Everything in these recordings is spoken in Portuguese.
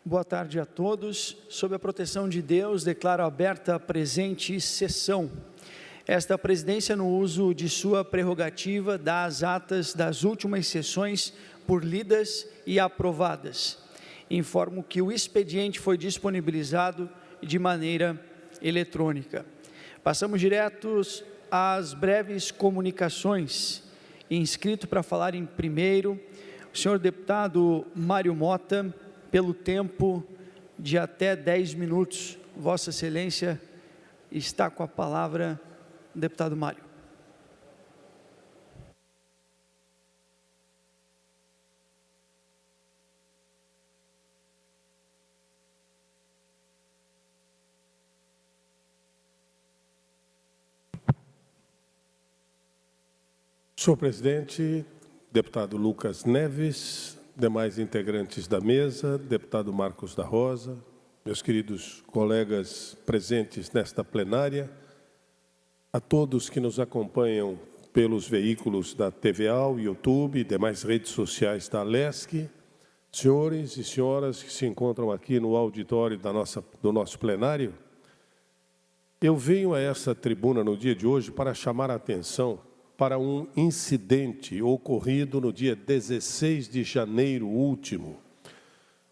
Boa tarde a todos. Sob a proteção de Deus, declaro aberta a presente sessão. Esta presidência, no uso de sua prerrogativa, dá as atas das últimas sessões por lidas e aprovadas. Informo que o expediente foi disponibilizado de maneira eletrônica. Passamos diretos às breves comunicações. Inscrito para falar em primeiro, o senhor deputado Mário Mota, pelo tempo de até 10 minutos. Vossa Excelência está com a palavra, deputado Mário. Senhor presidente, deputado Lucas Neves, demais integrantes da mesa, deputado Marcos da Rosa, meus queridos colegas presentes nesta plenária, a todos que nos acompanham pelos veículos da TVA, YouTube e demais redes sociais da Alesc, senhores e senhoras que se encontram aqui no auditório do nosso plenário, eu venho a essa tribuna no dia de hoje para chamar a atenção para um incidente ocorrido no dia 16 de janeiro último.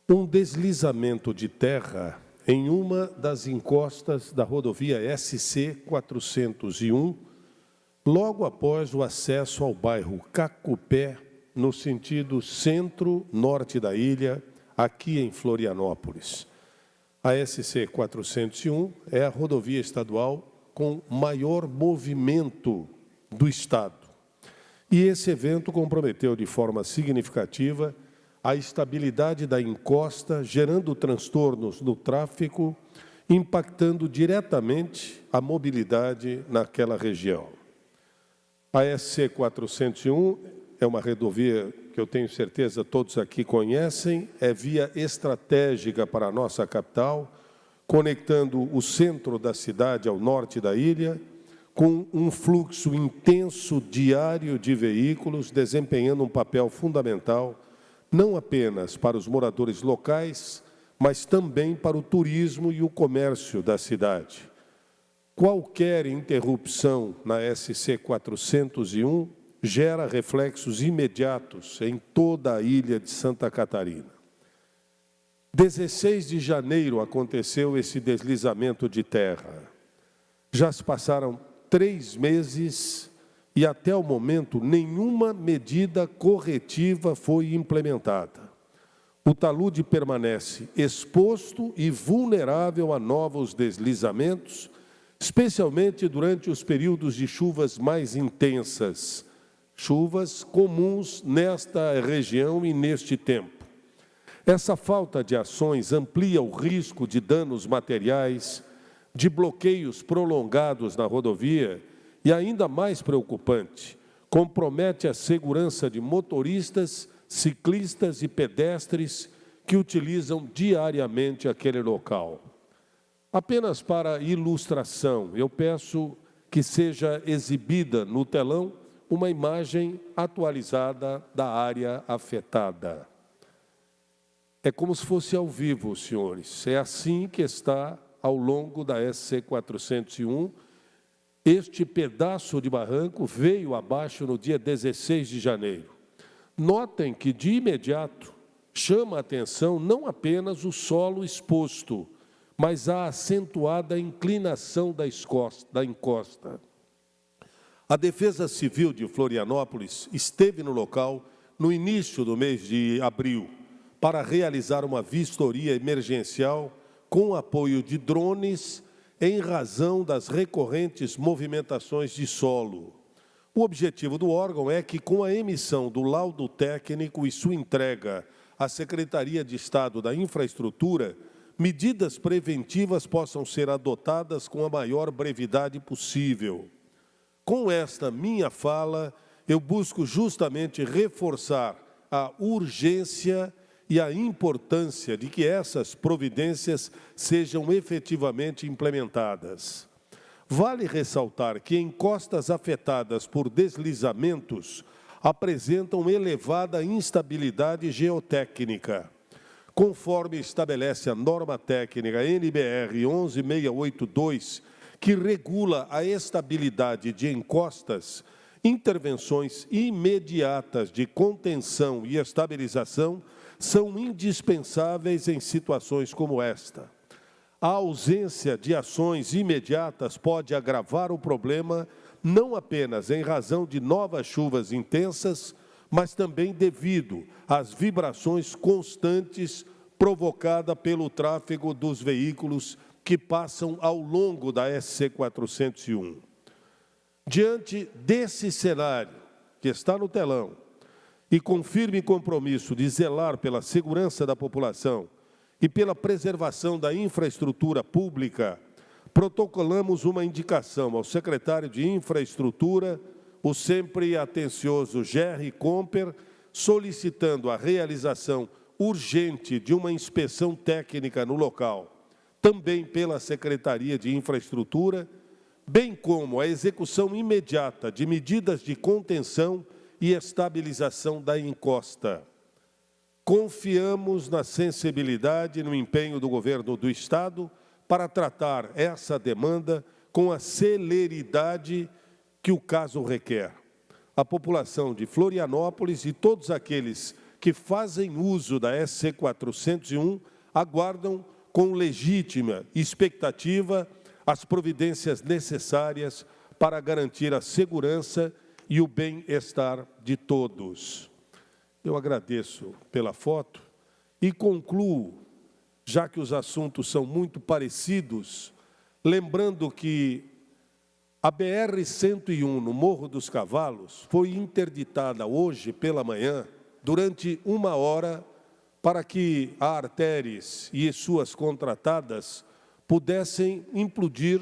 Um deslizamento de terra em uma das encostas da rodovia SC-401, logo após o acesso ao bairro Cacupé, no sentido centro-norte da ilha, aqui em Florianópolis. A SC-401 é a rodovia estadual com maior movimento do Estado. E esse evento comprometeu de forma significativa a estabilidade da encosta, gerando transtornos no tráfego, impactando diretamente a mobilidade naquela região. A SC-401 é uma rodovia que eu tenho certeza todos aqui conhecem, é via estratégica para a nossa capital, conectando o centro da cidade ao norte da ilha, com um fluxo intenso diário de veículos, desempenhando um papel fundamental, não apenas para os moradores locais, mas também para o turismo e o comércio da cidade. Qualquer interrupção na SC-401 gera reflexos imediatos em toda a ilha de Santa Catarina. 16 de janeiro aconteceu esse deslizamento de terra. Já se passaram 3 meses e, até o momento, nenhuma medida corretiva foi implementada. O talude permanece exposto e vulnerável a novos deslizamentos, especialmente durante os períodos de chuvas mais intensas, chuvas comuns nesta região e neste tempo. Essa falta de ações amplia o risco de danos materiais, de bloqueios prolongados na rodovia e, ainda mais preocupante, compromete a segurança de motoristas, ciclistas e pedestres que utilizam diariamente aquele local. Apenas para ilustração, eu peço que seja exibida no telão uma imagem atualizada da área afetada. É como se fosse ao vivo, senhores. É assim que está ao longo da SC-401, este pedaço de barranco veio abaixo no dia 16 de janeiro. Notem que, de imediato, chama a atenção não apenas o solo exposto, mas a acentuada inclinação da encosta. A Defesa Civil de Florianópolis esteve no local no início do mês de abril para realizar uma vistoria emergencial com apoio de drones, em razão das recorrentes movimentações de solo. O objetivo do órgão é que, com a emissão do laudo técnico e sua entrega à Secretaria de Estado da Infraestrutura, medidas preventivas possam ser adotadas com a maior brevidade possível. Com esta minha fala, eu busco justamente reforçar a urgência e a importância de que essas providências sejam efetivamente implementadas. Vale ressaltar que encostas afetadas por deslizamentos apresentam elevada instabilidade geotécnica. conforme estabelece a norma técnica NBR 11682, que regula a estabilidade de encostas, intervenções imediatas de contenção e estabilização são indispensáveis em situações como esta. A ausência de ações imediatas pode agravar o problema, não apenas em razão de novas chuvas intensas, mas também devido às vibrações constantes provocadas pelo tráfego dos veículos que passam ao longo da SC 401. Diante desse cenário, que está no telão, e com firme compromisso de zelar pela segurança da população e pela preservação da infraestrutura pública, protocolamos uma indicação ao secretário de Infraestrutura, o sempre atencioso Gerry Comper, solicitando a realização urgente de uma inspeção técnica no local, também pela Secretaria de Infraestrutura, bem como a execução imediata de medidas de contenção e estabilização da encosta. Confiamos na sensibilidade e no empenho do Governo do Estado para tratar essa demanda com a celeridade que o caso requer. A população de Florianópolis e todos aqueles que fazem uso da SC 401 aguardam com legítima expectativa as providências necessárias para garantir a segurança e o bem-estar de todos. Eu agradeço pela foto e concluo, já que os assuntos são muito parecidos, lembrando que a BR-101 no Morro dos Cavalos foi interditada hoje pela manhã, durante 1 hora, para que a Arteres e suas contratadas pudessem implodir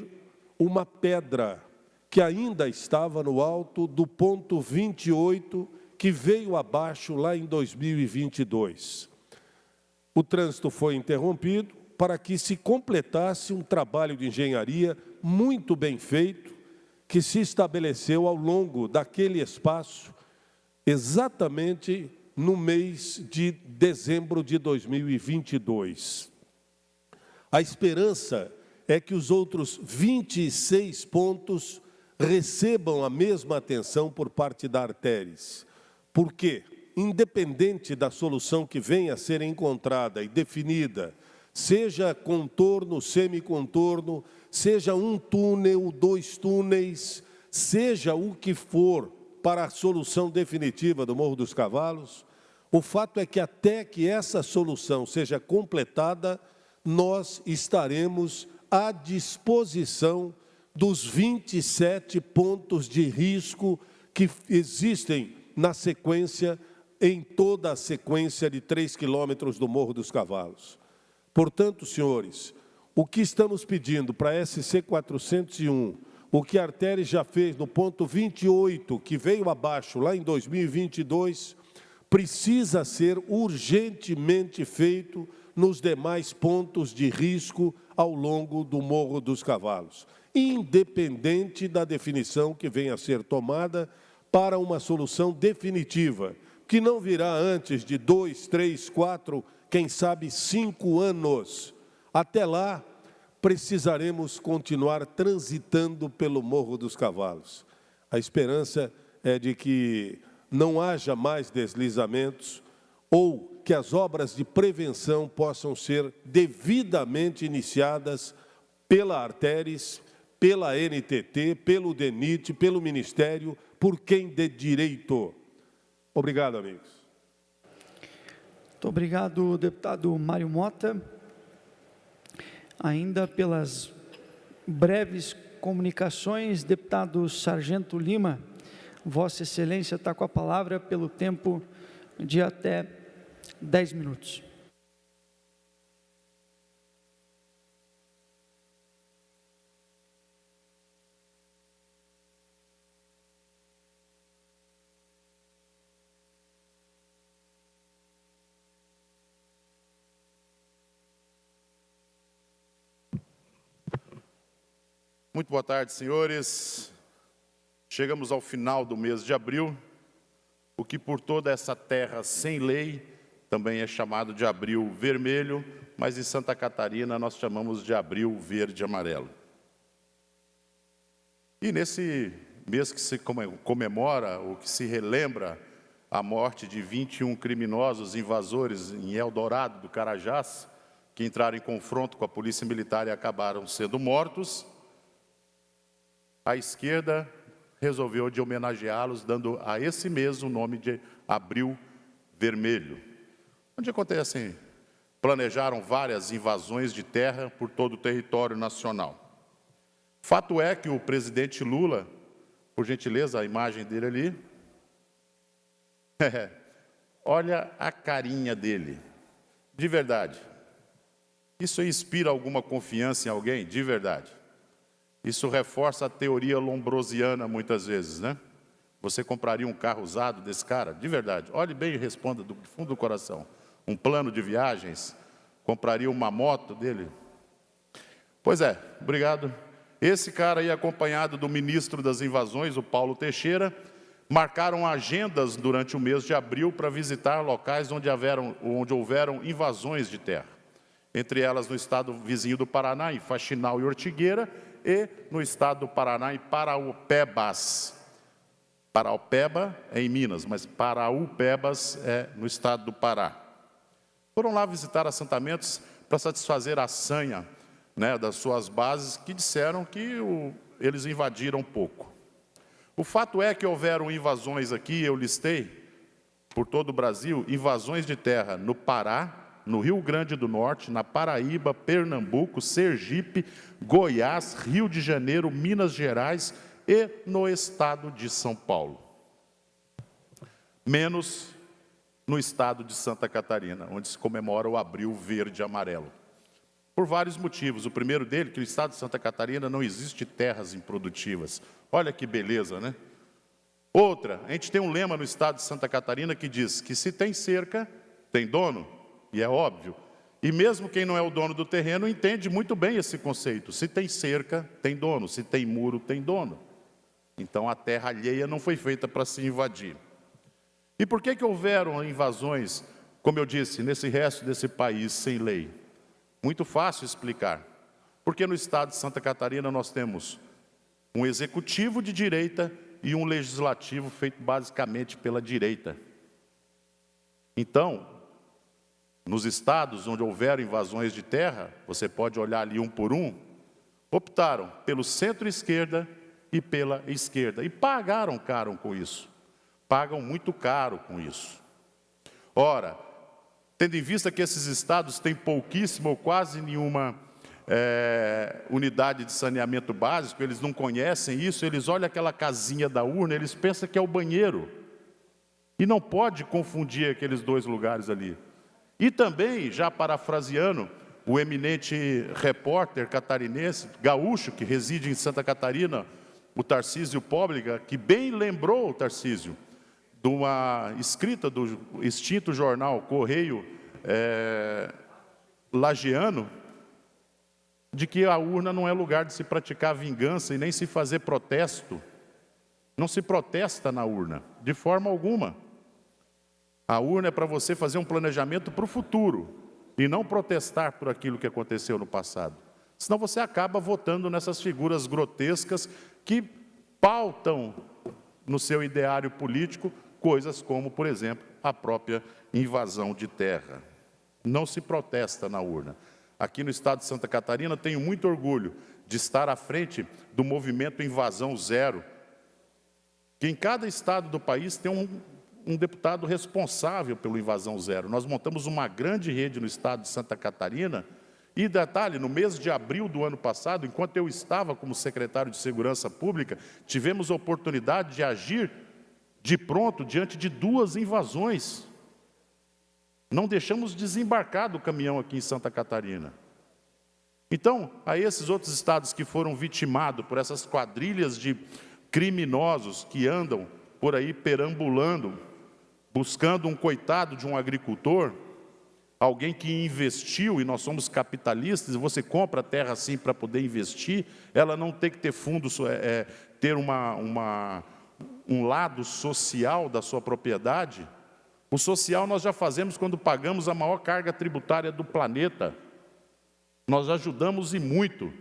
uma pedra que ainda estava no alto do ponto 28, que veio abaixo lá em 2022. O trânsito foi interrompido para que se completasse um trabalho de engenharia muito bem feito, que se estabeleceu ao longo daquele espaço, exatamente no mês de dezembro de 2022. A esperança é que os outros 26 pontos recebam a mesma atenção por parte da Arteres. Porque, independente da solução que venha a ser encontrada e definida, seja contorno, semicontorno, seja um túnel, 2 túneis, seja o que for para a solução definitiva do Morro dos Cavalos, o fato é que até que essa solução seja completada, nós estaremos à disposição dos 27 pontos de risco que existem na sequência, em toda a sequência de 3 quilômetros do Morro dos Cavalos. Portanto, senhores, o que estamos pedindo para a SC 401, o que a Arteres já fez no ponto 28, que veio abaixo lá em 2022, precisa ser urgentemente feito nos demais pontos de risco ao longo do Morro dos Cavalos, independente da definição que venha a ser tomada para uma solução definitiva, que não virá antes de 2, 3, 4, quem sabe 5 anos. Até lá, precisaremos continuar transitando pelo Morro dos Cavalos. A esperança é de que não haja mais deslizamentos ou que as obras de prevenção possam ser devidamente iniciadas pela Arteres, pela NTT, pelo DENIT, pelo Ministério, por quem de direito. Obrigado, amigos. Muito obrigado, deputado Mário Mota. Ainda pelas breves comunicações, deputado Sargento Lima, Vossa Excelência está com a palavra pelo tempo de até 10 minutos. Muito boa tarde, senhores. Chegamos ao final do mês de abril, o que por toda essa terra sem lei também é chamado de abril vermelho, mas em Santa Catarina nós chamamos de abril verde e amarelo. E nesse mês que se comemora, ou que se relembra a morte de 21 criminosos invasores em Eldorado do Carajás, que entraram em confronto com a polícia militar e acabaram sendo mortos, a esquerda resolveu de homenageá-los, dando a esse mês o nome de Abril Vermelho. Onde acontecem, planejaram várias invasões de terra por todo o território nacional. Fato é que o presidente Lula, por gentileza, a imagem dele ali, olha a carinha dele, de verdade. Isso inspira alguma confiança em alguém? De verdade. Isso reforça a teoria lombrosiana muitas vezes, né? Você compraria um carro usado desse cara? De verdade. Olhe bem e responda do fundo do coração. Um plano de viagens? Compraria uma moto dele? Pois é, obrigado. Esse cara aí, acompanhado do ministro das invasões, o Paulo Teixeira, marcaram agendas durante o mês de abril para visitar locais onde houveram invasões de terra. Entre elas no estado vizinho do Paraná, em Faxinal e Ortigueira, e no estado do Paraná, em Paraupebas. Paraupeba é em Minas, mas Paraupebas é no estado do Pará. Foram lá visitar assentamentos para satisfazer a sanha, né, das suas bases, que disseram que eles invadiram pouco. O fato é que houveram invasões aqui, eu listei, por todo o Brasil, invasões de terra no Pará, no Rio Grande do Norte, na Paraíba, Pernambuco, Sergipe, Goiás, Rio de Janeiro, Minas Gerais e no estado de São Paulo. Menos no estado de Santa Catarina, onde se comemora o Abril Verde e Amarelo. Por vários motivos. O primeiro dele, que no estado de Santa Catarina não existe terras improdutivas. Olha que beleza, né? Outra, a gente tem um lema no estado de Santa Catarina que diz que se tem cerca, tem dono, e é óbvio. E mesmo quem não é o dono do terreno entende muito bem esse conceito. Se tem cerca, tem dono. Se tem muro, tem dono. Então a terra alheia não foi feita para se invadir. E por que houveram invasões, como eu disse, nesse resto desse país sem lei? Muito fácil explicar. Porque no estado de Santa Catarina nós temos um executivo de direita e um legislativo feito basicamente pela direita. Então, nos estados onde houveram invasões de terra, você pode olhar ali um por um, optaram pelo centro-esquerda e pela esquerda. E pagaram caro com isso. Pagam muito caro com isso. Ora, tendo em vista que esses estados têm pouquíssima ou quase nenhuma unidade de saneamento básico, eles não conhecem isso, eles olham aquela casinha da urna, eles pensam que é o banheiro. E não pode confundir aqueles dois lugares ali. E também, já parafraseando o eminente repórter catarinense, gaúcho, que reside em Santa Catarina, o Tarcísio Póbrega, que bem lembrou o Tarcísio, de uma escrita do extinto jornal Correio Lagiano, de que a urna não é lugar de se praticar vingança e nem se fazer protesto. Não se protesta na urna, de forma alguma. A urna é para você fazer um planejamento para o futuro e não protestar por aquilo que aconteceu no passado. Senão você acaba votando nessas figuras grotescas que pautam no seu ideário político coisas como, por exemplo, a própria invasão de terra. Não se protesta na urna. Aqui no estado de Santa Catarina, tenho muito orgulho de estar à frente do movimento Invasão Zero, que em cada estado do país tem um deputado responsável pelo Invasão Zero. Nós montamos uma grande rede no estado de Santa Catarina e, detalhe, no mês de abril do ano passado, enquanto eu estava como secretário de Segurança Pública, tivemos a oportunidade de agir de pronto diante de 2 invasões. Não deixamos desembarcar do caminhão aqui em Santa Catarina. Então, a esses outros estados que foram vitimados por essas quadrilhas de criminosos que andam por aí perambulando, buscando um coitado de um agricultor, alguém que investiu, e nós somos capitalistas, e você compra terra assim para poder investir, ela não tem que ter fundos, ter um lado social da sua propriedade. O social nós já fazemos quando pagamos a maior carga tributária do planeta. Nós ajudamos e muito.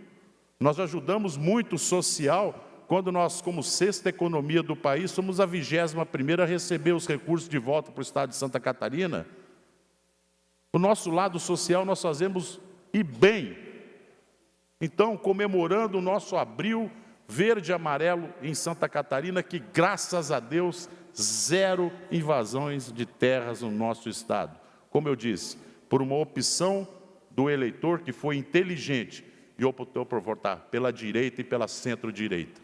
Nós ajudamos muito o social quando nós, como sexta economia do país, somos a 21ª a receber os recursos de volta para o estado de Santa Catarina. O nosso lado social nós fazemos e bem. Então, comemorando o nosso abril verde e amarelo em Santa Catarina, que graças a Deus, 0 invasões de terras no nosso estado. Como eu disse, por uma opção do eleitor que foi inteligente e optou por votar pela direita e pela centro-direita.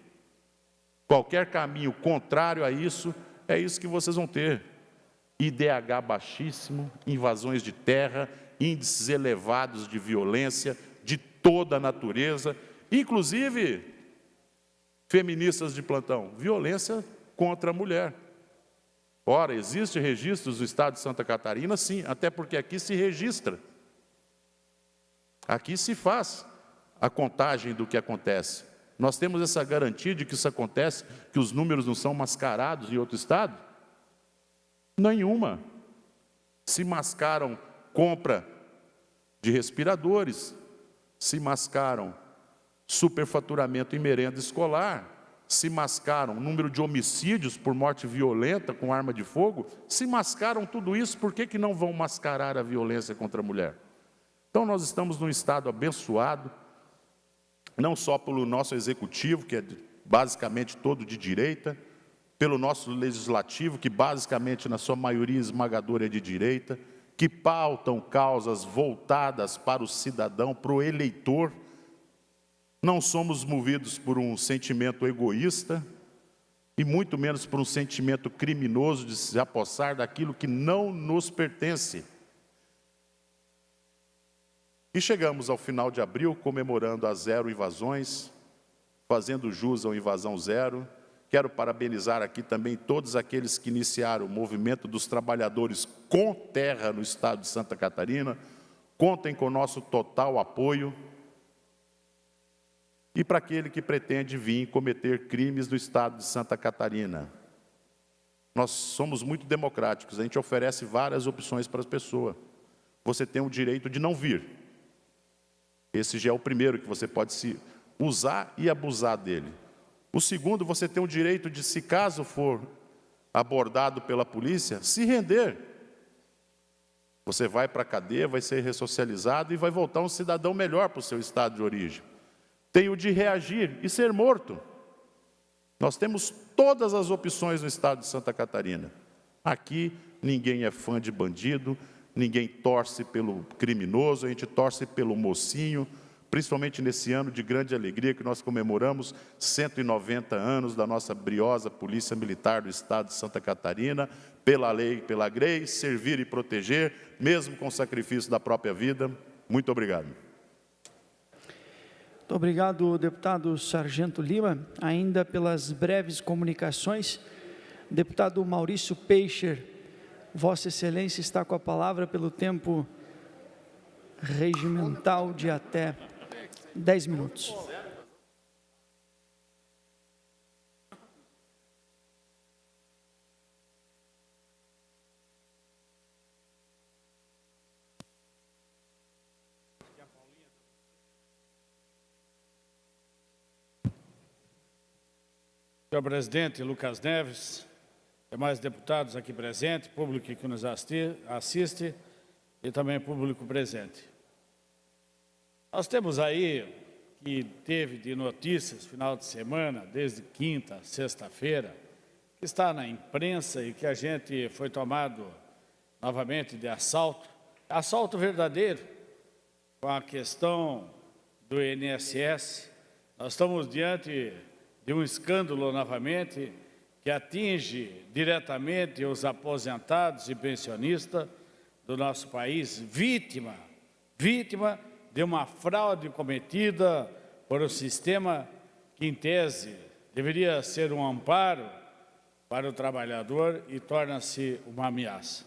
Qualquer caminho contrário a isso, é isso que vocês vão ter. IDH baixíssimo, invasões de terra, índices elevados de violência de toda a natureza, inclusive feministas de plantão, violência contra a mulher. Ora, existe registros do estado de Santa Catarina? Sim, até porque aqui se registra. Aqui se faz a contagem do que acontece. Nós temos essa garantia de que isso acontece, que os números não são mascarados em outro estado? Nenhuma. Se mascaram compra de respiradores, se mascaram superfaturamento em merenda escolar, se mascaram número de homicídios por morte violenta com arma de fogo, se mascaram tudo isso, por que não vão mascarar a violência contra a mulher? Então nós estamos num estado abençoado, não só pelo nosso executivo, que é basicamente todo de direita, pelo nosso legislativo, que basicamente na sua maioria esmagadora é de direita, que pautam causas voltadas para o cidadão, para o eleitor. Não somos movidos por um sentimento egoísta e muito menos por um sentimento criminoso de se apossar daquilo que não nos pertence. E chegamos ao final de abril comemorando as 0 invasões, fazendo jus à invasão 0. Quero parabenizar aqui também todos aqueles que iniciaram o movimento dos trabalhadores com terra no estado de Santa Catarina. Contem com o nosso total apoio. E para aquele que pretende vir cometer crimes no estado de Santa Catarina. Nós somos muito democráticos, a gente oferece várias opções para as pessoas. Você tem o direito de não vir. Esse já é o primeiro que você pode se usar e abusar dele. O segundo, você tem o direito de, se caso for abordado pela polícia, se render. Você vai para a cadeia, vai ser ressocializado e vai voltar um cidadão melhor para o seu estado de origem. Tem o de reagir e ser morto. Nós temos todas as opções no estado de Santa Catarina. Aqui ninguém é fã de bandido, ninguém torce pelo criminoso, a gente torce pelo mocinho, principalmente nesse ano de grande alegria que nós comemoramos 190 anos da nossa briosa Polícia Militar do Estado de Santa Catarina, pela lei, pela grei, servir e proteger, mesmo com o sacrifício da própria vida. Muito obrigado. Muito obrigado, deputado Sargento Lima. Ainda pelas breves comunicações, deputado Maurício Peixe, Vossa Excelência está com a palavra pelo tempo regimental de até 10 minutos. Senhor presidente Lucas Neves, demais deputados aqui presentes, público que nos assiste e também público presente. Nós temos aí, que teve de notícias final de semana, desde quinta, sexta-feira, que está na imprensa e que a gente foi tomado novamente de assalto verdadeiro, com a questão do INSS. Nós estamos diante de um escândalo novamente, que atinge diretamente os aposentados e pensionistas do nosso país, vítima de uma fraude cometida por um sistema que, em tese, deveria ser um amparo para o trabalhador e torna-se uma ameaça.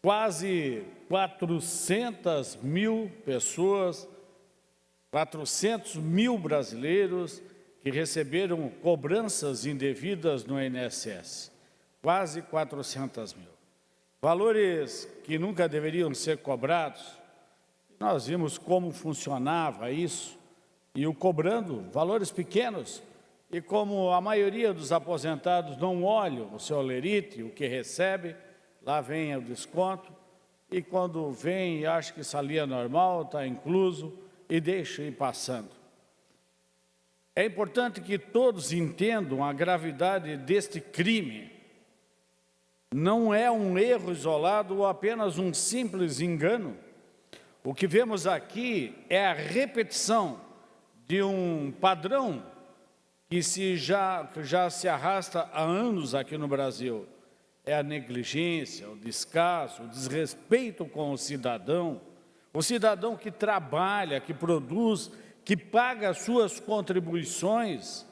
Quase 400 mil pessoas, 400 mil brasileiros que receberam cobranças indevidas no INSS, quase 400 mil. valores que nunca deveriam ser cobrados. Nós vimos como funcionava isso, e o cobrando valores pequenos, e como a maioria dos aposentados não olham o seu olerite, o que recebe, lá vem o desconto, e quando vem e acha que isso ali é normal, está incluso, e deixa ir passando. É importante que todos entendam a gravidade deste crime. Não é um erro isolado ou apenas um simples engano. O que vemos aqui é a repetição de um padrão que já se arrasta há anos aqui no Brasil. É a negligência, o descaso, o desrespeito com o cidadão que trabalha, que produz, que paga suas contribuições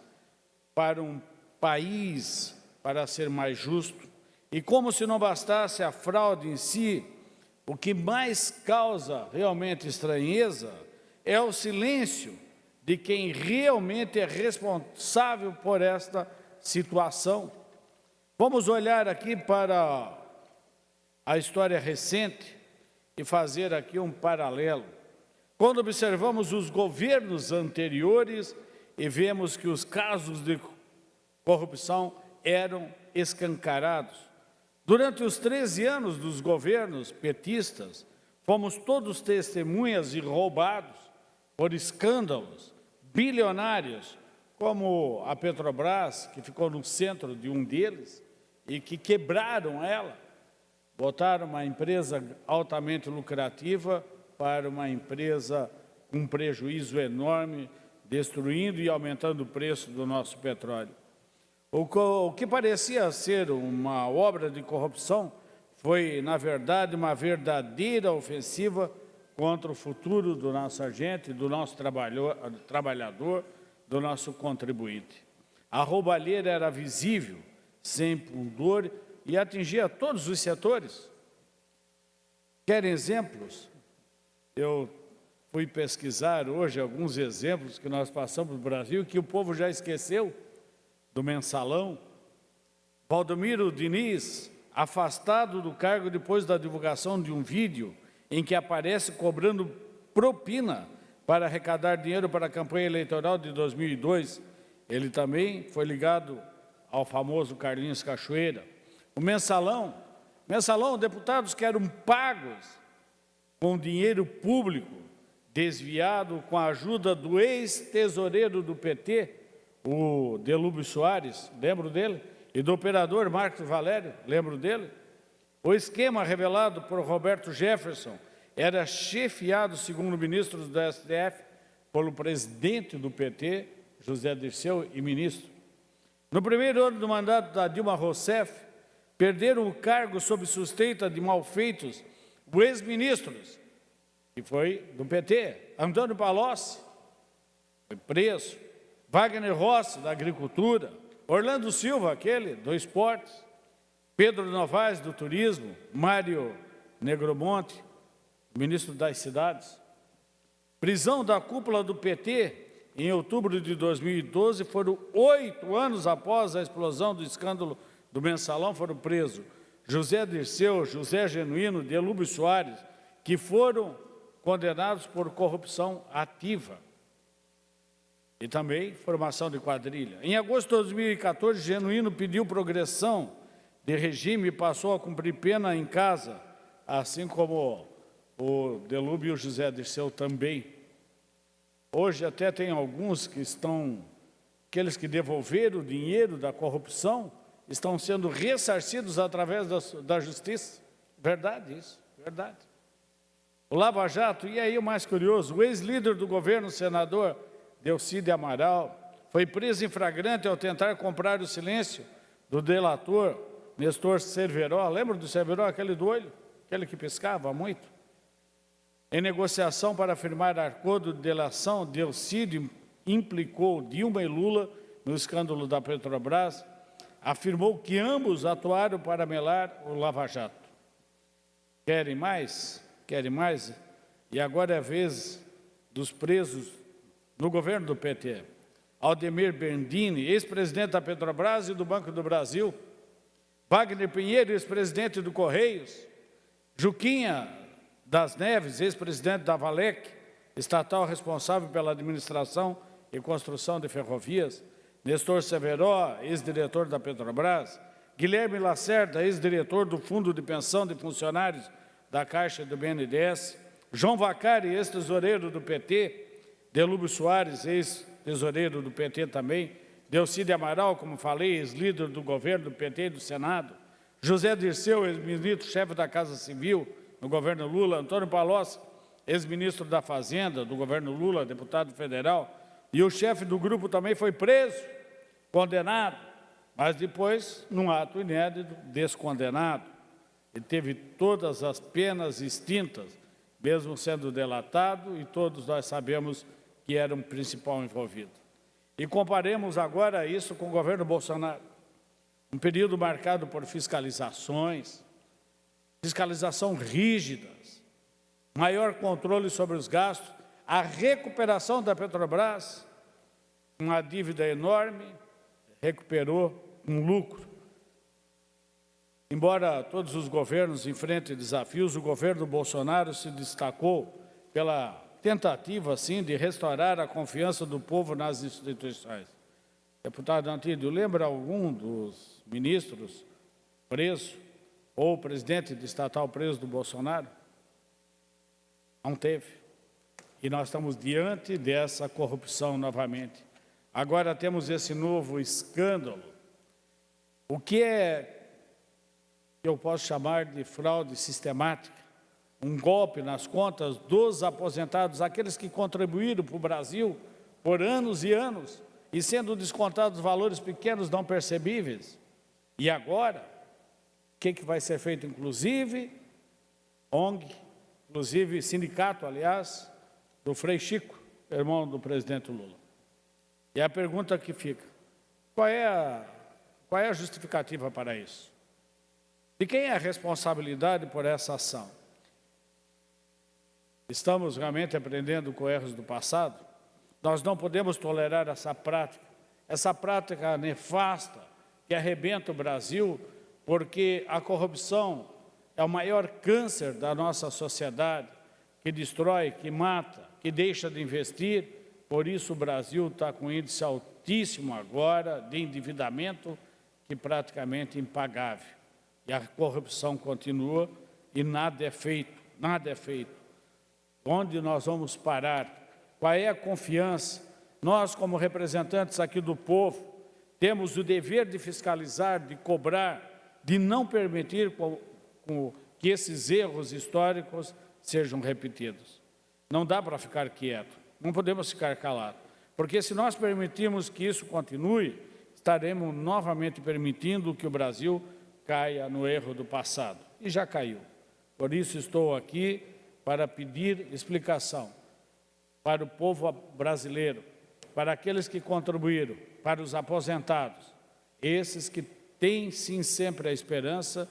para um país, para ser mais justo. E como se não bastasse a fraude em si, o que mais causa realmente estranheza é o silêncio de quem realmente é responsável por esta situação. Vamos olhar aqui para a história recente e fazer aqui um paralelo. Quando observamos os governos anteriores e vemos que os casos de corrupção eram escancarados. Durante os 13 anos dos governos petistas, fomos todos testemunhas de roubados por escândalos bilionários, como a Petrobras, que ficou no centro de um deles, e que quebraram ela, botaram uma empresa altamente lucrativa para uma empresa com um prejuízo enorme, destruindo e aumentando o preço do nosso petróleo. O que parecia ser uma obra de corrupção foi, na verdade, uma verdadeira ofensiva contra o futuro do nosso agente, do nosso trabalhador, do nosso contribuinte. A roubalheira era visível, sem pudor, e atingia todos os setores. Querem exemplos? Eu fui pesquisar hoje alguns exemplos que nós passamos no Brasil, que o povo já esqueceu, do mensalão. Valdomiro Diniz, afastado do cargo depois da divulgação de um vídeo em que aparece cobrando propina para arrecadar dinheiro para a campanha eleitoral de 2002. Ele também foi ligado ao famoso Carlinhos Cachoeira. O mensalão, deputados que eram pagos com dinheiro público, desviado com a ajuda do ex-tesoureiro do PT, o Delúbio Soares, lembro dele? E do operador Marcos Valério, lembro dele? O esquema revelado por Roberto Jefferson era chefiado, segundo ministros do STF, pelo presidente do PT, José Dirceu, e ministro. No primeiro ano do mandato da Dilma Rousseff, perderam o cargo sob suspeita de malfeitos os ex-ministros, que foi do PT, Antônio Palocci, foi preso, Wagner Rossi, da Agricultura, Orlando Silva, aquele, do Esportes, Pedro Novaes, do Turismo, Mário Negromonte, ministro das Cidades. Prisão da cúpula do PT, em outubro de 2012, foram 8 anos após a explosão do escândalo do mensalão, foram presos José Dirceu, José Genuíno, Delúbio Soares, que foram condenados por corrupção ativa. E também formação de quadrilha. Em agosto de 2014, Genuíno pediu progressão de regime e passou a cumprir pena em casa, assim como o Delúbio e o José Dirceu também. Hoje até tem alguns que aqueles que devolveram o dinheiro da corrupção, estão sendo ressarcidos através da justiça. Verdade isso, verdade. O Lava Jato, e aí o mais curioso, o ex-líder do governo, o senador Delcídio Amaral, foi preso em flagrante ao tentar comprar o silêncio do delator Nestor Cerveró. Lembra do Cerveró, aquele do olho? Aquele que piscava muito? Em negociação para firmar acordo de delação, Delcídio implicou Dilma e Lula no escândalo da Petrobras, afirmou que ambos atuaram para melar o Lava Jato. Querem mais? Querem mais? E agora é a vez dos presos no governo do PT. Aldemir Bendini, ex-presidente da Petrobras e do Banco do Brasil, Wagner Pinheiro, ex-presidente do Correios, Juquinha das Neves, ex-presidente da Valec, estatal responsável pela administração e construção de ferrovias, Nestor Severo, ex-diretor da Petrobras, Guilherme Lacerda, ex-diretor do Fundo de Pensão de Funcionários da Caixa e do BNDES, João Vacari, ex-tesoureiro do PT, Delúbio Soares, ex-tesoureiro do PT também, Delcide Amaral, como falei, ex-líder do governo do PT e do Senado, José Dirceu, ex-ministro, chefe da Casa Civil no governo Lula, Antônio Palocci, ex-ministro da Fazenda do governo Lula, deputado federal, e o chefe do grupo também foi preso, condenado, mas depois, num ato inédito, descondenado. Ele teve todas as penas extintas, mesmo sendo delatado, e todos nós sabemos que era um principal envolvido. E comparemos agora isso com o governo Bolsonaro. Um período marcado por fiscalizações, fiscalização rígidas, maior controle sobre os gastos, a recuperação da Petrobras, uma dívida enorme, recuperou um lucro. Embora todos os governos enfrentem desafios, o governo Bolsonaro se destacou pela tentativa, assim, de restaurar a confiança do povo nas instituições. Deputado Antídio, lembra algum dos ministros presos ou presidente de estatal preso do Bolsonaro? Não teve. E nós estamos diante dessa corrupção novamente. Agora temos esse novo escândalo. O que eu posso chamar de fraude sistemática? Um golpe nas contas dos aposentados, aqueles que contribuíram para o Brasil por anos e anos, e sendo descontados valores pequenos não percebíveis. E agora, o que vai ser feito? Inclusive, ONG, inclusive sindicato, aliás, do Frei Chico, irmão do presidente Lula. E a pergunta que fica, qual é a justificativa para isso? De quem é a responsabilidade por essa ação? Estamos realmente aprendendo com erros do passado? Nós não podemos tolerar essa prática nefasta que arrebenta o Brasil, porque a corrupção é o maior câncer da nossa sociedade, que destrói, que mata, que deixa de investir. Por isso o Brasil está com um índice altíssimo agora de endividamento, que praticamente impagável. E a corrupção continua e nada é feito, nada é feito. Onde nós vamos parar? Qual é a confiança? Nós, como representantes aqui do povo, temos o dever de fiscalizar, de cobrar, de não permitir que esses erros históricos sejam repetidos. Não dá para ficar quieto, não podemos ficar calados, porque se nós permitirmos que isso continue, estaremos novamente permitindo que o Brasil caia no erro do passado, e já caiu. Por isso estou aqui para pedir explicação para o povo brasileiro, para aqueles que contribuíram, para os aposentados, esses que têm sim sempre a esperança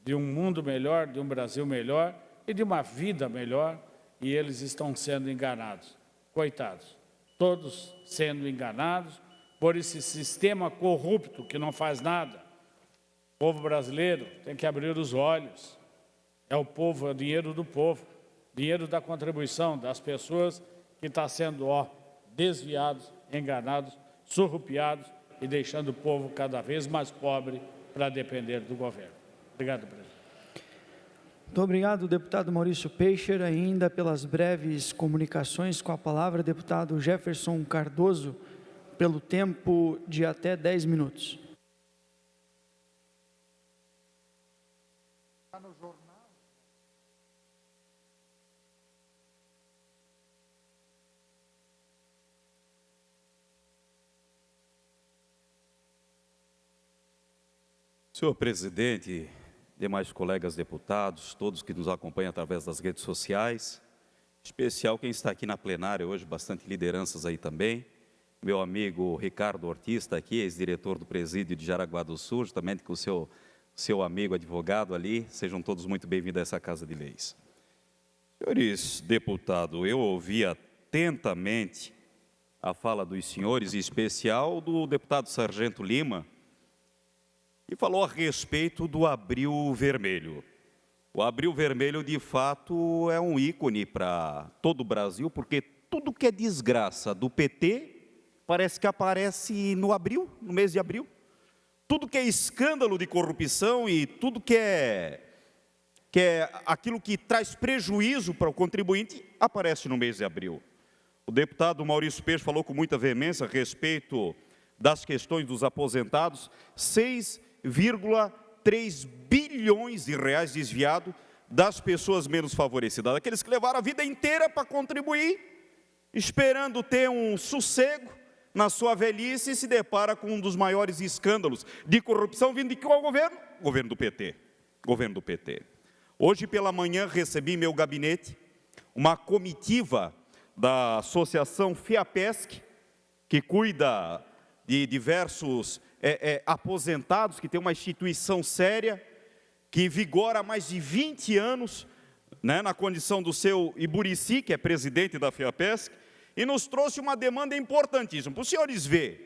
de um mundo melhor, de um Brasil melhor e de uma vida melhor, e eles estão sendo enganados. Coitados, todos sendo enganados por esse sistema corrupto que não faz nada. O povo brasileiro tem que abrir os olhos. É o povo, é o dinheiro do povo, dinheiro da contribuição das pessoas que está sendo desviados, enganados, surrupiados e deixando o povo cada vez mais pobre para depender do governo. Obrigado, presidente. Muito obrigado, deputado Maurício Peixer, ainda pelas breves comunicações com a palavra, deputado Jefferson Cardoso, pelo tempo de até 10 minutos. Está no jornal. Senhor presidente, demais colegas deputados, todos que nos acompanham através das redes sociais, em especial quem está aqui na plenária hoje, bastante lideranças aí também, meu amigo Ricardo Ortiz está aqui, ex-diretor do presídio de Jaraguá do Sul, justamente com o seu amigo advogado ali, sejam todos muito bem-vindos a essa Casa de Leis. Senhores deputados, eu ouvi atentamente a fala dos senhores, em especial do deputado Sargento Lima, e falou a respeito do Abril Vermelho. O Abril Vermelho, de fato, é um ícone para todo o Brasil, porque tudo que é desgraça do PT parece que aparece no abril, no mês de abril. Tudo que é escândalo de corrupção e tudo que é aquilo que traz prejuízo para o contribuinte aparece no mês de abril. O deputado Maurício Peixe falou com muita veemência a respeito das questões dos aposentados, 6,3 bilhões de reais desviado das pessoas menos favorecidas, daqueles que levaram a vida inteira para contribuir, esperando ter um sossego na sua velhice, e se depara com um dos maiores escândalos de corrupção vindo de qual governo? Governo do PT. Governo do PT. Hoje pela manhã recebi em meu gabinete uma comitiva da Associação FIAPESC, que cuida de diversos aposentados, que tem uma instituição séria, que vigora há mais de 20 anos, né, na condição do seu Iburici, que é presidente da FIAPESC, e nos trouxe uma demanda importantíssima. Para os senhores verem,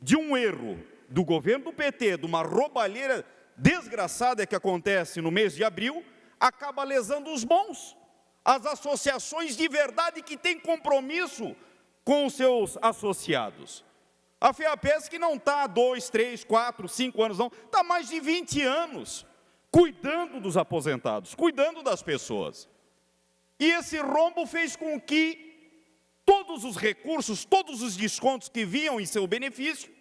de um erro do governo do PT, de uma roubalheira desgraçada que acontece no mês de abril, acaba lesando os bons, as associações de verdade que têm compromisso com os seus associados. A FIAPESC não está há 2, 3, 4, 5 anos, não, está há mais de 20 anos, cuidando dos aposentados, cuidando das pessoas. E esse rombo fez com que todos os recursos, todos os descontos que vinham em seu benefício,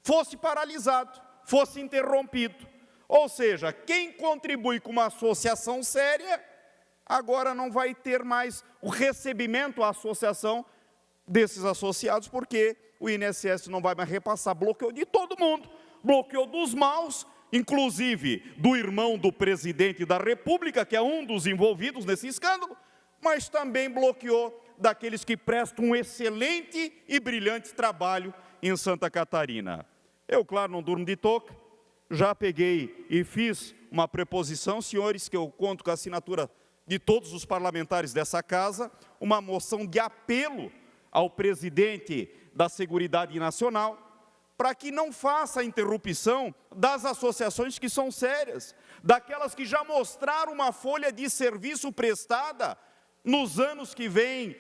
fosse paralisado, fosse interrompido. Ou seja, quem contribui com uma associação séria, agora não vai ter mais o recebimento à associação desses associados, porque o INSS não vai mais repassar, bloqueou de todo mundo, bloqueou dos maus, inclusive do irmão do presidente da República, que é um dos envolvidos nesse escândalo, mas também bloqueou daqueles que prestam um excelente e brilhante trabalho em Santa Catarina. Eu, claro, não durmo de toca, já peguei e fiz uma preposição, senhores, que eu conto com a assinatura de todos os parlamentares dessa casa, uma moção de apelo ao presidente da Seguridade Nacional, para que não faça a interrupção das associações que são sérias, daquelas que já mostraram uma folha de serviço prestada nos anos que vêm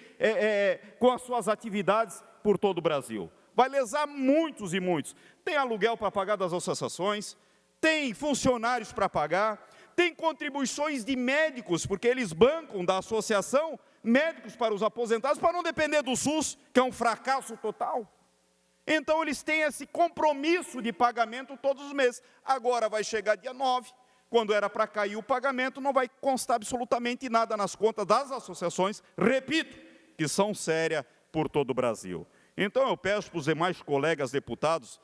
com as suas atividades por todo o Brasil. Vai lesar muitos e muitos. Tem aluguel para pagar das associações, tem funcionários para pagar, tem contribuições de médicos, porque eles bancam da associação médicos para os aposentados, para não depender do SUS, que é um fracasso total. Então eles têm esse compromisso de pagamento todos os meses. Agora vai chegar dia 9, quando era para cair o pagamento, não vai constar absolutamente nada nas contas das associações, repito, que são sérias por todo o Brasil. Então eu peço para os demais colegas deputados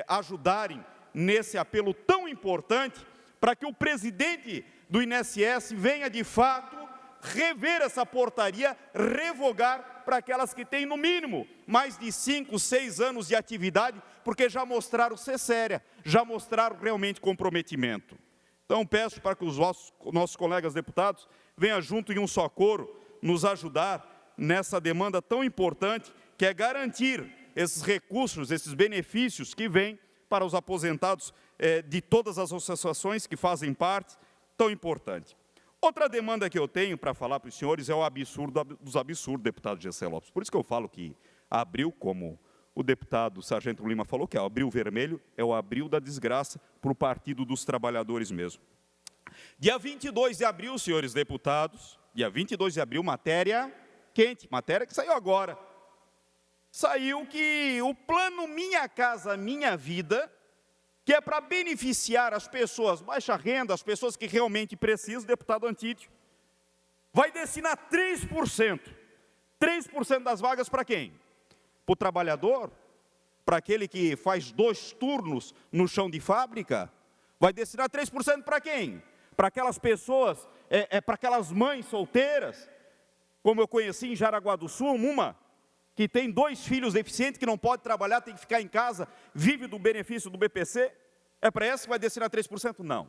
ajudarem nesse apelo tão importante, para que o presidente do INSS venha de fato rever essa portaria, revogar para aquelas que têm no mínimo mais de 5, 6 anos de atividade, porque já mostraram ser séria, já mostraram realmente comprometimento. Então peço para que os nossos colegas deputados venham junto em um só coro, nos ajudar nessa demanda tão importante, que é garantir esses recursos, esses benefícios que vêm para os aposentados de todas as associações que fazem parte, tão importante. Outra demanda que eu tenho para falar para os senhores é o absurdo dos absurdos, deputado Gessé Lopes. Por isso que eu falo que abril, como o deputado Sargento Lima falou, que é o abril vermelho, é o abril da desgraça para o Partido dos Trabalhadores mesmo. Dia 22 de abril, senhores deputados, dia 22 de abril, matéria quente, matéria que saiu agora. Saiu que o plano Minha Casa Minha Vida, que é para beneficiar as pessoas baixa renda, as pessoas que realmente precisam, deputado Antídio, vai destinar 3%. 3% das vagas para quem? Para o trabalhador? Para aquele que faz 2 turnos no chão de fábrica? Vai destinar 3% para quem? Para aquelas pessoas, para aquelas mães solteiras, como eu conheci em Jaraguá do Sul, uma que tem 2 filhos deficientes, que não pode trabalhar, tem que ficar em casa, vive do benefício do BPC, é para essa que vai destinar 3%? Não.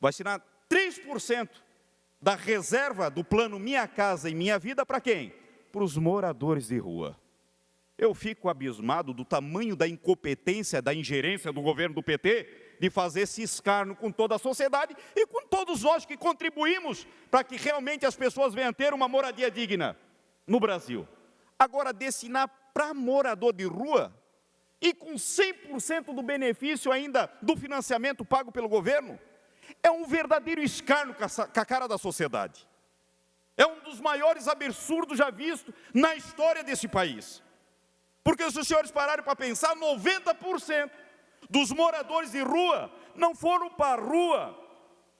Vai destinar 3% da reserva do plano Minha Casa e Minha Vida para quem? Para os moradores de rua. Eu fico abismado do tamanho da incompetência, da ingerência do governo do PT, de fazer esse escárnio com toda a sociedade e com todos nós que contribuímos para que realmente as pessoas venham ter uma moradia digna no Brasil. Agora, destinar para morador de rua e com 100% do benefício ainda do financiamento pago pelo governo, é um verdadeiro escárnio com a cara da sociedade. É um dos maiores absurdos já vistos na história desse país. Porque se os senhores pararem para pensar, 90% dos moradores de rua não foram para a rua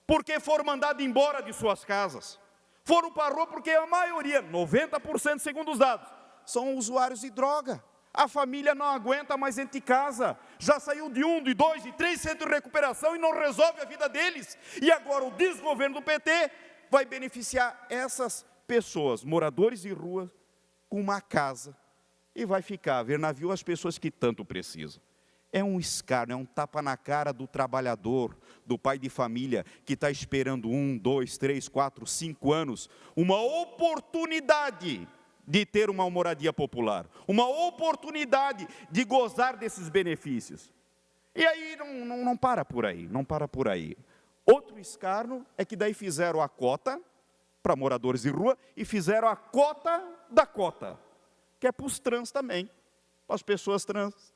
porque foram mandados embora de suas casas. Foram para a rua porque a maioria, 90% segundo os dados, são usuários de droga. A família não aguenta mais dentro de casa. Já saiu de 1, de 2, de 3 centros de recuperação e não resolve a vida deles. E agora o desgoverno do PT vai beneficiar essas pessoas, moradores de rua, com uma casa. E vai ficar a ver navio as pessoas que tanto precisam. É um escárnio, é um tapa na cara do trabalhador, do pai de família, que está esperando 1, 2, 3, 4, 5 anos, uma oportunidade de ter uma moradia popular, uma oportunidade de gozar desses benefícios. E aí não para por aí, não para por aí. Outro escárnio é que daí fizeram a cota para moradores de rua e fizeram a cota da cota, que é para os trans também, para as pessoas trans.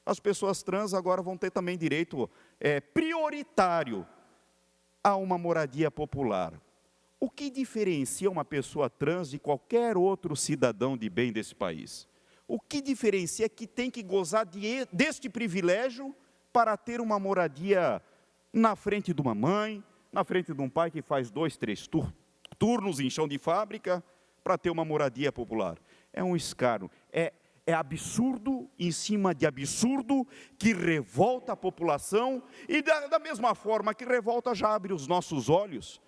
As pessoas trans agora vão ter também direito prioritário a uma moradia popular. O que diferencia uma pessoa trans de qualquer outro cidadão de bem desse país? O que diferencia é que tem que gozar deste privilégio para ter uma moradia na frente de uma mãe, na frente de um pai que faz 2, 3 turnos em chão de fábrica para ter uma moradia popular. É um escárnio, é absurdo em cima de absurdo que revolta a população e da mesma forma que revolta já abre os nossos olhos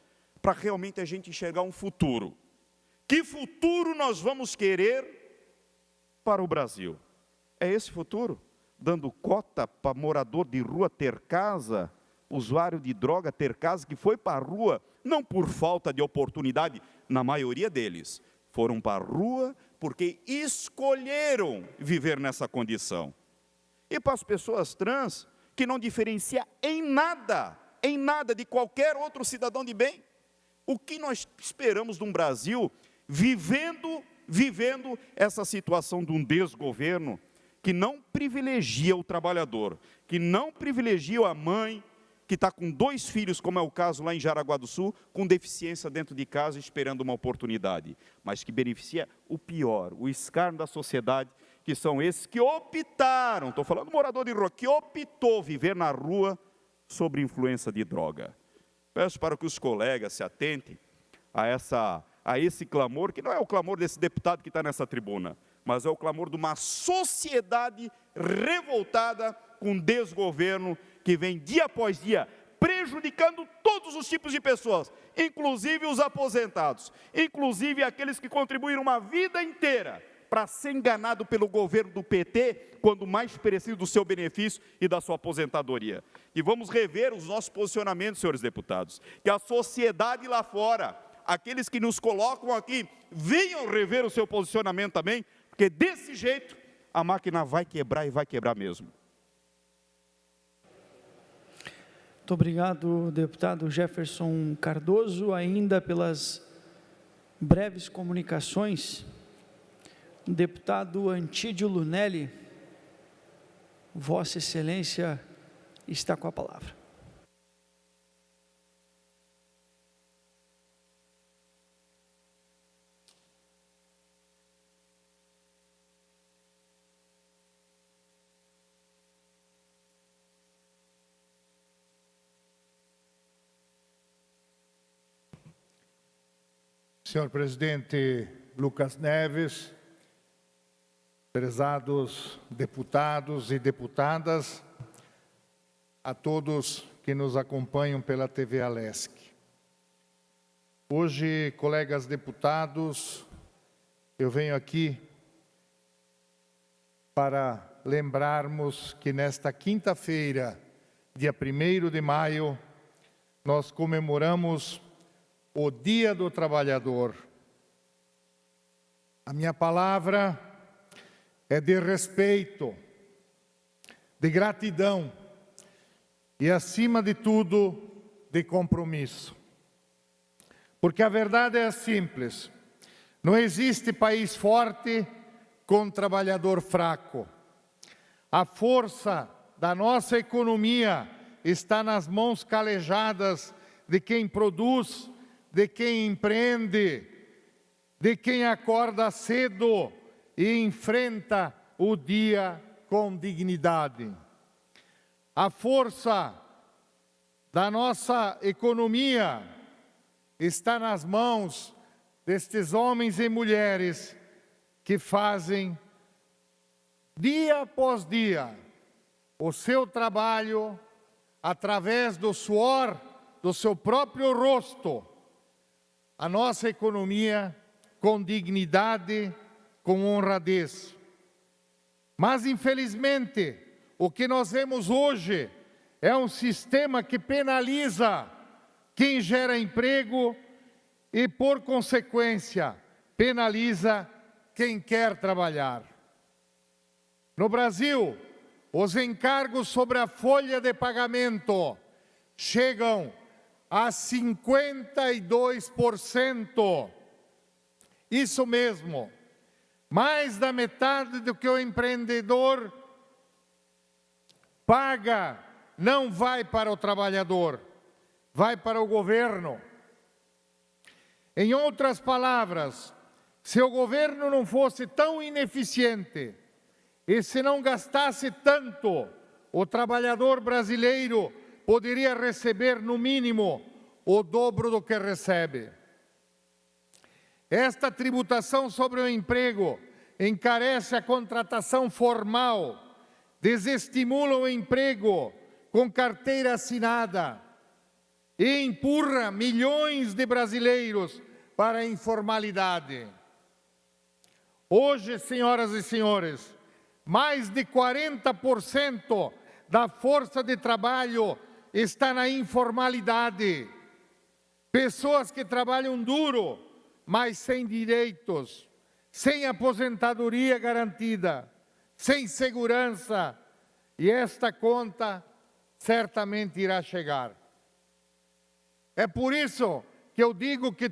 para realmente a gente enxergar um futuro. Que futuro nós vamos querer para o Brasil? É esse futuro? Dando cota para morador de rua ter casa, usuário de droga ter casa, que foi para a rua, não por falta de oportunidade, na maioria deles, foram para a rua porque escolheram viver nessa condição. E para as pessoas trans, que não diferencia em nada de qualquer outro cidadão de bem, o que nós esperamos de um Brasil vivendo essa situação de um desgoverno que não privilegia o trabalhador, que não privilegia a mãe que está com 2 filhos, como é o caso lá em Jaraguá do Sul, com deficiência dentro de casa, esperando uma oportunidade, mas que beneficia o pior, o escárnio da sociedade, que são esses que optaram, estou falando do morador de rua, que optou viver na rua sob influência de droga. Peço para que os colegas se atentem a esse clamor, que não é o clamor desse deputado que está nessa tribuna, mas é o clamor de uma sociedade revoltada com desgoverno que vem dia após dia prejudicando todos os tipos de pessoas, inclusive os aposentados, inclusive aqueles que contribuíram uma vida inteira para ser enganado pelo governo do PT, quando mais precisa do seu benefício e da sua aposentadoria. E vamos rever os nossos posicionamentos, senhores deputados, que a sociedade lá fora, aqueles que nos colocam aqui, venham rever o seu posicionamento também, porque desse jeito a máquina vai quebrar e vai quebrar mesmo. Muito obrigado, deputado Jefferson Cardoso, ainda pelas breves comunicações. Deputado Antídio Lunelli, Vossa Excelência está com a palavra. Senhor presidente Lucas Neves, prezados deputados e deputadas, a todos que nos acompanham pela TV Alesc. Hoje, colegas deputados, eu venho aqui para lembrarmos que nesta quinta-feira, dia 1º de maio, nós comemoramos o Dia do Trabalhador. A minha palavra é de respeito, de gratidão e, acima de tudo, de compromisso. Porque a verdade é simples: não existe país forte com trabalhador fraco. A força da nossa economia está nas mãos calejadas de quem produz, de quem empreende, de quem acorda cedo e enfrenta o dia com dignidade. A força da nossa economia está nas mãos destes homens e mulheres que fazem, dia após dia, o seu trabalho através do suor do seu próprio rosto, a nossa economia com dignidade, com honradez. Mas, infelizmente, o que nós vemos hoje é um sistema que penaliza quem gera emprego e, por consequência, penaliza quem quer trabalhar. No Brasil, os encargos sobre a folha de pagamento chegam a 52%. Isso mesmo, mais da metade do que o empreendedor paga não vai para o trabalhador, vai para o governo. Em outras palavras, se o governo não fosse tão ineficiente e se não gastasse tanto, o trabalhador brasileiro poderia receber, no mínimo, o dobro do que recebe. Esta tributação sobre o emprego encarece a contratação formal, desestimula o emprego com carteira assinada e empurra milhões de brasileiros para a informalidade. Hoje, senhoras e senhores, mais de 40% da força de trabalho está na informalidade. Pessoas que trabalham duro, mas sem direitos, sem aposentadoria garantida, sem segurança, e esta conta certamente irá chegar. É por isso que eu digo que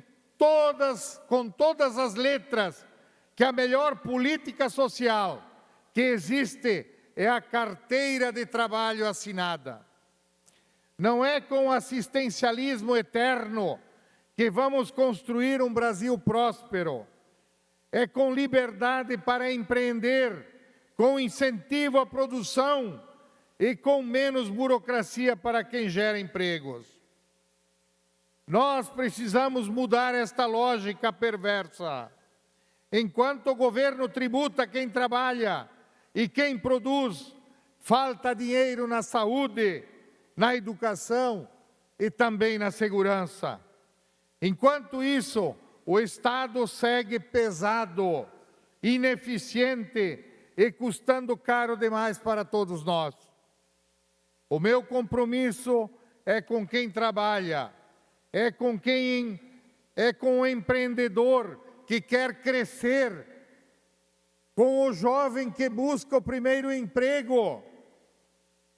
com todas as letras, que a melhor política social que existe é a carteira de trabalho assinada. Não é com assistencialismo eterno que vamos construir um Brasil próspero. É com liberdade para empreender, com incentivo à produção e com menos burocracia para quem gera empregos. Nós precisamos mudar esta lógica perversa. Enquanto o governo tributa quem trabalha e quem produz, falta dinheiro na saúde, na educação e também na segurança. Enquanto isso, o Estado segue pesado, ineficiente e custando caro demais para todos nós. O meu compromisso é com quem trabalha, é com o empreendedor que quer crescer, com o jovem que busca o primeiro emprego,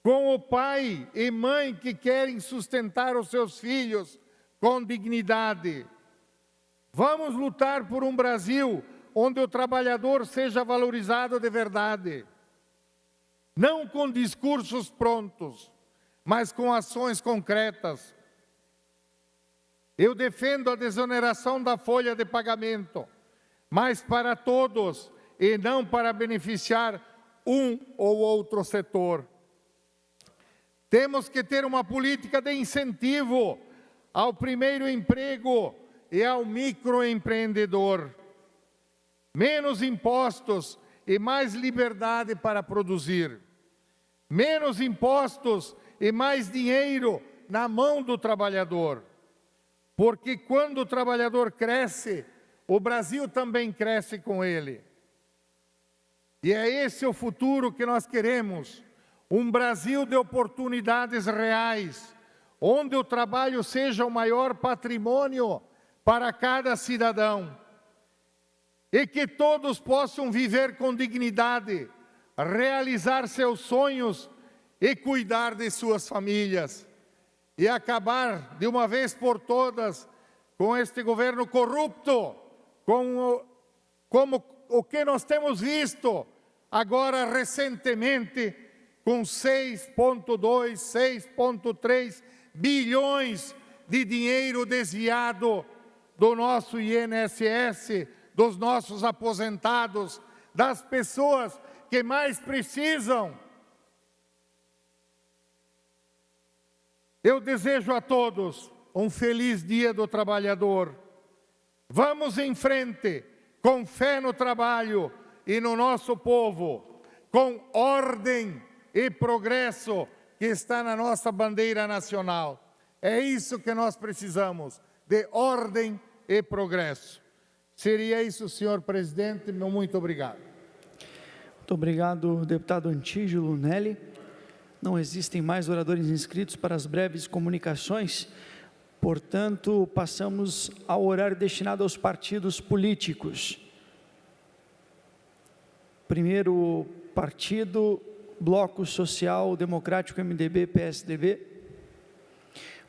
com o pai e mãe que querem sustentar os seus filhos com dignidade. Vamos lutar por um Brasil onde o trabalhador seja valorizado de verdade. Não com discursos prontos, mas com ações concretas. Eu defendo a desoneração da folha de pagamento, mas para todos e não para beneficiar um ou outro setor. Temos que ter uma política de incentivo ao primeiro emprego e ao microempreendedor. Menos impostos e mais liberdade para produzir. Menos impostos e mais dinheiro na mão do trabalhador. Porque quando o trabalhador cresce, o Brasil também cresce com ele. E é esse o futuro que nós queremos. Um Brasil de oportunidades reais, onde o trabalho seja o maior patrimônio para cada cidadão. E que todos possam viver com dignidade, realizar seus sonhos e cuidar de suas famílias e acabar de uma vez por todas com este governo corrupto, como o que nós temos visto agora recentemente, com 6,2, 6,3 bilhões de dinheiro desviado do nosso INSS, dos nossos aposentados, das pessoas que mais precisam. Eu desejo a todos um feliz Dia do Trabalhador. Vamos em frente, com fé no trabalho e no nosso povo, com ordem e progresso que está na nossa bandeira nacional. É isso que nós precisamos, de ordem e progresso. Seria isso, senhor presidente. Meu muito obrigado. Muito obrigado, deputado Antígio Lunelli. Não existem mais oradores inscritos para as breves comunicações, portanto, passamos ao horário destinado aos partidos políticos. Primeiro partido, Bloco Social Democrático MDB, PSDB.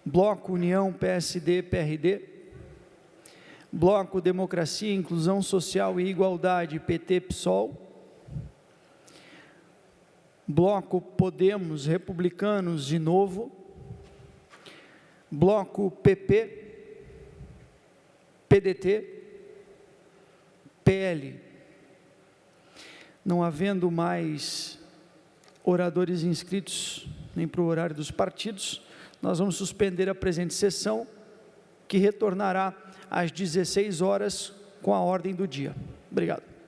Bloco União PSD, PRD. Bloco Democracia, Inclusão Social e Igualdade, PT, PSOL. Bloco Podemos, Republicanos, de Novo. Bloco PP, PDT, PL. Não havendo mais oradores inscritos, nem para o horário dos partidos, nós vamos suspender a presente sessão, que retornará às 16 horas com a ordem do dia. Obrigado.